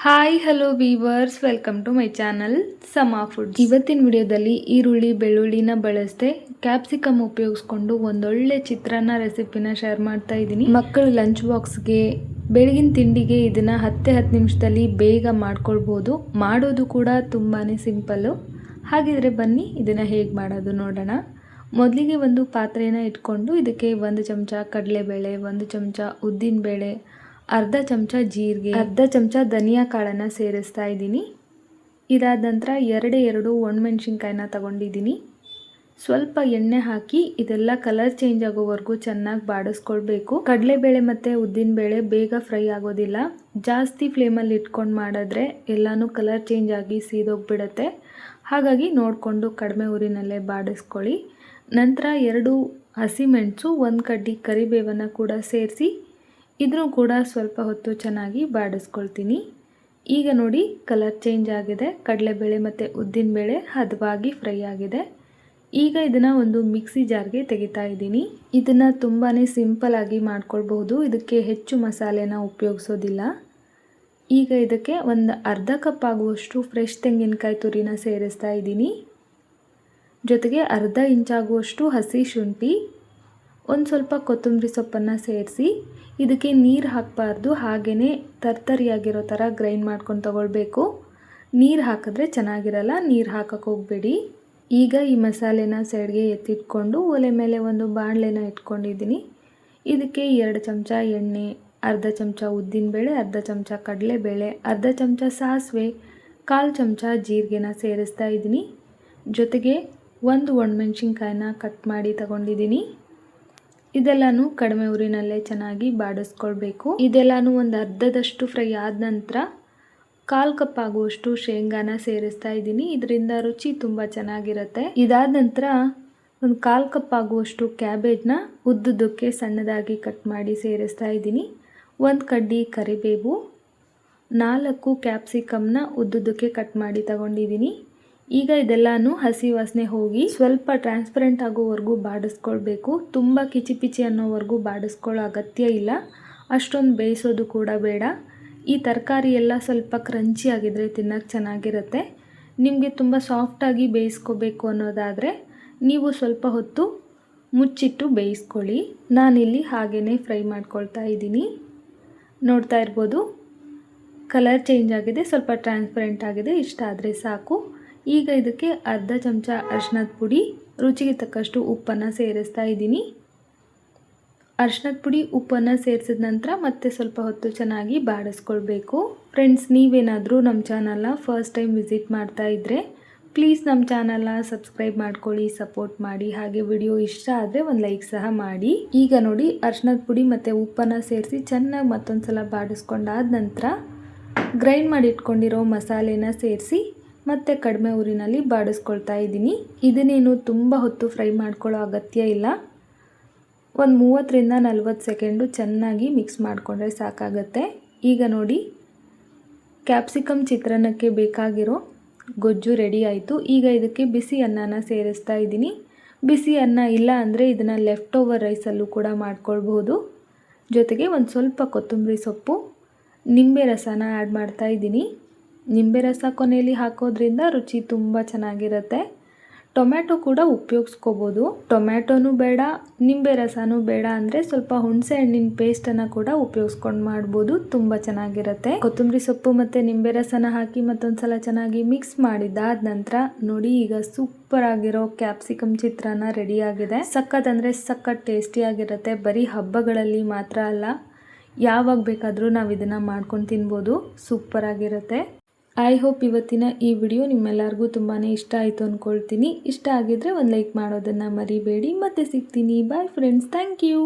Hi hello viewers, welcome to my channel Sama foods. ಇವತ್ತಿನ ವಿಡಿಯೋದಲ್ಲಿ ಈರುಳ್ಳಿ ಬೆಳ್ಳುಳ್ಳಿನ ಬಳಸದೆ ಕ್ಯಾಪ್ಸಿಕಮ್ ಉಪಯೋಗಿಸ್ಕೊಂಡು ಒಂದೊಳ್ಳೆ ಚಿತ್ರಾನ್ನ ರೆಸಿಪಿನ ಶೇರ್ ಮಾಡ್ತಾ ಇದ್ದೀನಿ. ಮಕ್ಕಳು ಲಂಚ್ ಬಾಕ್ಸ್ಗೆ, ಬೆಳಗಿನ ತಿಂಡಿಗೆ ಇದನ್ನು 10 ನಿಮಿಷದಲ್ಲಿ ಬೇಗ ಮಾಡ್ಕೊಳ್ಬೋದು. ಮಾಡೋದು ಕೂಡ ತುಂಬಾ ಸಿಂಪಲ್ಲು. ಹಾಗಿದ್ರೆ ಬನ್ನಿ ಇದನ್ನು ಹೇಗೆ ಮಾಡೋದು ನೋಡೋಣ. ಮೊದಲಿಗೆ ಒಂದು ಪಾತ್ರೆನ ಇಟ್ಕೊಂಡು ಇದಕ್ಕೆ 1 ಚಮಚ ಕಡಲೆಬೇಳೆ, 1 ಚಮಚ ಉದ್ದಿನಬೇಳೆ, ಅರ್ಧ ಚಮಚ ಜೀರಿಗೆ, ಅರ್ಧ ಚಮಚ ಧನಿಯಾ ಕಾಳನ್ನು ಸೇರಿಸ್ತಾ ಇದ್ದೀನಿ. ಇದಾದ ನಂತರ ಎರಡು ಒಣಮೆಣಸಿನ್ಕಾಯಿನ ತಗೊಂಡಿದ್ದೀನಿ. ಸ್ವಲ್ಪ ಎಣ್ಣೆ ಹಾಕಿ ಇದೆಲ್ಲ ಕಲರ್ ಚೇಂಜ್ ಆಗೋವರೆಗೂ ಚೆನ್ನಾಗಿ ಬಾಡಿಸ್ಕೊಳ್ಬೇಕು. ಕಡಲೆಬೇಳೆ ಮತ್ತು ಉದ್ದಿನಬೇಳೆ ಬೇಗ ಫ್ರೈ ಆಗೋದಿಲ್ಲ. ಜಾಸ್ತಿ ಫ್ಲೇಮಲ್ಲಿ ಇಟ್ಕೊಂಡು ಮಾಡಿದ್ರೆ ಎಲ್ಲನೂ ಕಲರ್ ಚೇಂಜ್ ಆಗಿ ಸೀದೋಗ್ಬಿಡುತ್ತೆ. ಹಾಗಾಗಿ ನೋಡಿಕೊಂಡು ಕಡಿಮೆ ಉರಿನಲ್ಲೇ ಬಾಡಿಸ್ಕೊಳ್ಳಿ. ನಂತರ 2 ಹಸಿಮೆಣಸು, 1 ಕಡ್ಡಿ ಕರಿಬೇವನ್ನು ಕೂಡ ಸೇರಿಸಿ ಇದನ್ನು ಕೂಡ ಸ್ವಲ್ಪ ಹೊತ್ತು ಚೆನ್ನಾಗಿ ಬಾಡಿಸ್ಕೊಳ್ತೀನಿ. ಈಗ ನೋಡಿ ಕಲರ್ ಚೇಂಜ್ ಆಗಿದೆ. ಕಡಲೆಬೇಳೆ ಮತ್ತು ಉದ್ದಿನಬೇಳೆ ಹದವಾಗಿ ಫ್ರೈ ಆಗಿದೆ. ಈಗ ಇದನ್ನು ಒಂದು ಮಿಕ್ಸಿ ಜಾರ್ಗೆ ತೆಗಿತಾ ಇದ್ದೀನಿ. ಇದನ್ನು ತುಂಬಾ ಸಿಂಪಲ್ಲಾಗಿ ಮಾಡ್ಕೊಳ್ಬಹುದು. ಇದಕ್ಕೆ ಹೆಚ್ಚು ಮಸಾಲೆನ ಉಪಯೋಗಿಸೋದಿಲ್ಲ. ಈಗ ಇದಕ್ಕೆ ಒಂದು ಅರ್ಧ ಕಪ್ ಆಗುವಷ್ಟು ಫ್ರೆಶ್ ತೆಂಗಿನಕಾಯಿ ತುರಿನ ಸೇರಿಸ್ತಾ ಇದ್ದೀನಿ. ಜೊತೆಗೆ ಅರ್ಧ ಇಂಚಾಗುವಷ್ಟು ಹಸಿ ಶುಂಠಿ, ಒಂದು ಸ್ವಲ್ಪ ಕೊತ್ತಂಬರಿ ಸೊಪ್ಪನ್ನು ಸೇರಿಸಿ ಇದಕ್ಕೆ ನೀರು ಹಾಕಬಾರ್ದು, ಹಾಗೆಯೇ ತರ್ತರಿಯಾಗಿರೋ ಥರ ಗ್ರೈಂಡ್ ಮಾಡ್ಕೊಂಡು ತಗೊಳ್ಬೇಕು. ನೀರು ಹಾಕಿದ್ರೆ ಚೆನ್ನಾಗಿರಲ್ಲ, ನೀರು ಹಾಕಕ್ಕೆ ಹೋಗಬೇಡಿ. ಈಗ ಈ ಮಸಾಲೆನ ಸೈಡ್ಗೆ ಎತ್ತಿಟ್ಕೊಂಡು ಒಲೆ ಮೇಲೆ ಒಂದು ಬಾಣಲೆನ ಇಟ್ಕೊಂಡಿದ್ದೀನಿ. ಇದಕ್ಕೆ 2 ಚಮಚ ಎಣ್ಣೆ, ಅರ್ಧ ಚಮಚ ಉದ್ದಿನಬೇಳೆ, ಅರ್ಧ ಚಮಚ ಕಡಲೆಬೇಳೆ, ಅರ್ಧ ಚಮಚ ಸಾಸಿವೆ, 1/4 ಚಮಚ ಜೀರಿಗೆನ ಸೇರಿಸ್ತಾ ಇದ್ದೀನಿ. ಜೊತೆಗೆ 1 ಒಣಮೆಣಸಿನ್ಕಾಯಿನ ಕಟ್ ಮಾಡಿ ತಗೊಂಡಿದ್ದೀನಿ. ಇದೆಲ್ಲನೂ ಕಡಿಮೆ ಉರಿನಲ್ಲೇ ಚೆನ್ನಾಗಿ ಬಾಡಿಸ್ಕೊಳ್ಬೇಕು. ಇದೆಲ್ಲನೂ ಒಂದು ಅರ್ಧದಷ್ಟು ಫ್ರೈ ಆದ ನಂತರ 1/4 ಕಪ್ ಆಗುವಷ್ಟು ಶೇಂಗಾನ ಸೇರಿಸ್ತಾ ಇದ್ದೀನಿ. ಇದರಿಂದ ರುಚಿ ತುಂಬ ಚೆನ್ನಾಗಿರುತ್ತೆ. ಇದಾದ ನಂತರ ಒಂದು 1/4 ಕಪ್ ಆಗುವಷ್ಟು ಕ್ಯಾಬೇಜ್ನ ಉದ್ದುದ್ದಕ್ಕೆ ಸಣ್ಣದಾಗಿ ಕಟ್ ಮಾಡಿ ಸೇರಿಸ್ತಾ ಇದ್ದೀನಿ. 1 ಕಡ್ಡಿ ಕರಿಬೇವು, 4 ಕ್ಯಾಪ್ಸಿಕಮ್ನ ಉದ್ದುದ್ದಕ್ಕೆ ಕಟ್ ಮಾಡಿ ತಗೊಂಡಿದ್ದೀನಿ. ಈಗ ಇದೆಲ್ಲನೂ ಹಸಿ ವಾಸನೆ ಹೋಗಿ ಸ್ವಲ್ಪ ಟ್ರಾನ್ಸ್ಪರೆಂಟ್ ಆಗೋವರೆಗೂ ಬಾಡಿಸ್ಕೊಳ್ಬೇಕು. ತುಂಬ ಕಿಚಿ ಪಿಚಿ ಅನ್ನೋವರೆಗೂ ಬಾಡಿಸ್ಕೊಳ್ಳೋ ಅಗತ್ಯ ಇಲ್ಲ. ಅಷ್ಟೊಂದು ಬೇಯಿಸೋದು ಕೂಡ ಬೇಡ. ಈ ತರಕಾರಿ ಎಲ್ಲ ಸ್ವಲ್ಪ ಕ್ರಂಚಿ ಆಗಿದ್ರೆ ತಿನ್ನೋಕ್ಕೆ ಚೆನ್ನಾಗಿರುತ್ತೆ. ನಿಮಗೆ ತುಂಬ ಸಾಫ್ಟಾಗಿ ಬೇಯಿಸ್ಕೋಬೇಕು ಅನ್ನೋದಾದರೆ ನೀವು ಸ್ವಲ್ಪ ಹೊತ್ತು ಮುಚ್ಚಿಟ್ಟು ಬೇಯಿಸ್ಕೊಳ್ಳಿ. ನಾನಿಲ್ಲಿ ಹಾಗೇ ಫ್ರೈ ಮಾಡ್ಕೊಳ್ತಾ ಇದ್ದೀನಿ. ನೋಡ್ತಾ ಇರ್ಬೋದು ಕಲರ್ ಚೇಂಜ್ ಆಗಿದೆ, ಸ್ವಲ್ಪ ಟ್ರಾನ್ಸ್ಪರೆಂಟ್ ಆಗಿದೆ. ಇಷ್ಟ ಆದರೆ ಸಾಕು. ಈಗ ಇದಕ್ಕೆ ಅರ್ಧ ಚಮಚ ಅರಿಶಿಣದ ಪುಡಿ, ರುಚಿಗೆ ತಕ್ಕಷ್ಟು ಉಪ್ಪನ್ನು ಸೇರಿಸ್ತಾ ಇದ್ದೀನಿ. ಅರಿಶಿಣದ ಪುಡಿ ಉಪ್ಪನ್ನು ಸೇರಿಸಿದ ನಂತರ ಮತ್ತೆ ಸ್ವಲ್ಪ ಹೊತ್ತು ಚೆನ್ನಾಗಿ ಬಾಡಿಸ್ಕೊಳ್ಬೇಕು. ಫ್ರೆಂಡ್ಸ್, ನೀವೇನಾದರೂ ನಮ್ಮ ಚಾನಲ್ನ ಫಸ್ಟ್ ಟೈಮ್ ವಿಸಿಟ್ ಮಾಡ್ತಾ ಇದ್ದರೆ ಪ್ಲೀಸ್ ನಮ್ಮ ಚಾನಲ್ನ ಸಬ್ಸ್ಕ್ರೈಬ್ ಮಾಡ್ಕೊಳ್ಳಿ, ಸಪೋರ್ಟ್ ಮಾಡಿ. ಹಾಗೆ ವಿಡಿಯೋ ಇಷ್ಟ ಆದರೆ ಒಂದು ಲೈಕ್ ಸಹ ಮಾಡಿ. ಈಗ ನೋಡಿ ಅರಿಶಿಣದ ಪುಡಿ ಮತ್ತು ಉಪ್ಪನ್ನು ಸೇರಿಸಿ ಚೆನ್ನಾಗಿ ಮತ್ತೊಂದು ಸಲ ಬಾಡಿಸ್ಕೊಂಡಾದ ನಂತರ ಗ್ರೈಂಡ್ ಮಾಡಿ ಇಟ್ಕೊಂಡಿರೋ ಮಸಾಲೆನ ಸೇರಿಸಿ ಮತ್ತು ಕಡಿಮೆ ಉರಿನಲ್ಲಿ ಬಾಡಿಸ್ಕೊಳ್ತಾ ಇದ್ದೀನಿ. ಇದನ್ನೇನು ತುಂಬ ಹೊತ್ತು ಫ್ರೈ ಮಾಡ್ಕೊಳ್ಳೋ ಅಗತ್ಯ ಇಲ್ಲ. ಒಂದು 30-40 ಸೆಕೆಂಡು ಚೆನ್ನಾಗಿ ಮಿಕ್ಸ್ ಮಾಡಿಕೊಂಡ್ರೆ ಸಾಕಾಗತ್ತೆ. ಈಗ ನೋಡಿ ಕ್ಯಾಪ್ಸಿಕಮ್ ಚಿತ್ರಾನ್ನಕ್ಕೆ ಬೇಕಾಗಿರೋ ಗೊಜ್ಜು ರೆಡಿ ಆಯಿತು. ಈಗ ಇದಕ್ಕೆ ಬಿಸಿ ಅನ್ನನ ಸೇರಿಸ್ತಾ ಇದ್ದೀನಿ. ಬಿಸಿ ಅನ್ನ ಇಲ್ಲ ಅಂದರೆ ಇದನ್ನು ಲೆಫ್ಟ್ ಓವರ್ ರೈಸಲ್ಲೂ ಕೂಡ ಮಾಡ್ಕೊಳ್ಬಹುದು. ಜೊತೆಗೆ ಒಂದು ಸ್ವಲ್ಪ ಕೊತ್ತಂಬರಿ ಸೊಪ್ಪು, ನಿಂಬೆ ರಸನ ಆ್ಯಡ್ ಮಾಡ್ತಾ ಇದ್ದೀನಿ. ನಿಂಬೆ ರಸ ಕೊನೆಯಲ್ಲಿ ಹಾಕೋದ್ರಿಂದ ರುಚಿ ತುಂಬ ಚೆನ್ನಾಗಿರುತ್ತೆ. ಟೊಮ್ಯಾಟೊ ಕೂಡ ಉಪಯೋಗಿಸ್ಕೋಬೋದು. ಟೊಮ್ಯಾಟೊನೂ ಬೇಡ, ನಿಂಬೆ ರಸನೂ ಬೇಡ ಅಂದರೆ ಸ್ವಲ್ಪ ಹುಣಸೆ ಹಣ್ಣಿನ ಪೇಸ್ಟನ್ನು ಕೂಡ ಉಪಯೋಗಿಸ್ಕೊಂಡು ಮಾಡ್ಬೋದು, ತುಂಬ ಚೆನ್ನಾಗಿರುತ್ತೆ. ಕೊತ್ತಂಬರಿ ಸೊಪ್ಪು ಮತ್ತು ನಿಂಬೆ ರಸನ ಹಾಕಿ ಮತ್ತೊಂದು ಸಲ ಚೆನ್ನಾಗಿ ಮಿಕ್ಸ್ ಮಾಡಿದಾದ ನಂತರ ನೋಡಿ ಈಗ ಸೂಪರ್ ಆಗಿರೋ ಕ್ಯಾಪ್ಸಿಕಮ್ ಚಿತ್ರಾನ್ನ ರೆಡಿ ಆಗಿದೆ. ಸಖತ್ ಅಂದರೆ ಸಖತ್ ಟೇಸ್ಟಿಯಾಗಿರುತ್ತೆ. ಬರೀ ಹಬ್ಬಗಳಲ್ಲಿ ಮಾತ್ರ ಅಲ್ಲ, ಯಾವಾಗ ಬೇಕಾದರೂ ನಾವು ಇದನ್ನು ಮಾಡ್ಕೊಂಡು ತಿನ್ಬೋದು. ಸೂಪರ್ ಆಗಿರುತ್ತೆ. ಐ ಹೋಪ್ ಇವತ್ತಿನ ಈ ವಿಡಿಯೋ ನಿಮ್ಮೆಲ್ಲರಿಗೂ ತುಂಬಾ ಇಷ್ಟ ಆಯಿತು ಅಂದ್ಕೊಳ್ತೀನಿ. ಇಷ್ಟ ಆಗಿದ್ರೆ ಒಂದು ಲೈಕ್ ಮಾಡೋದನ್ನು ಮರಿಬೇಡಿ. ಮತ್ತೆ ಸಿಗ್ತೀನಿ. Bye friends, thank you.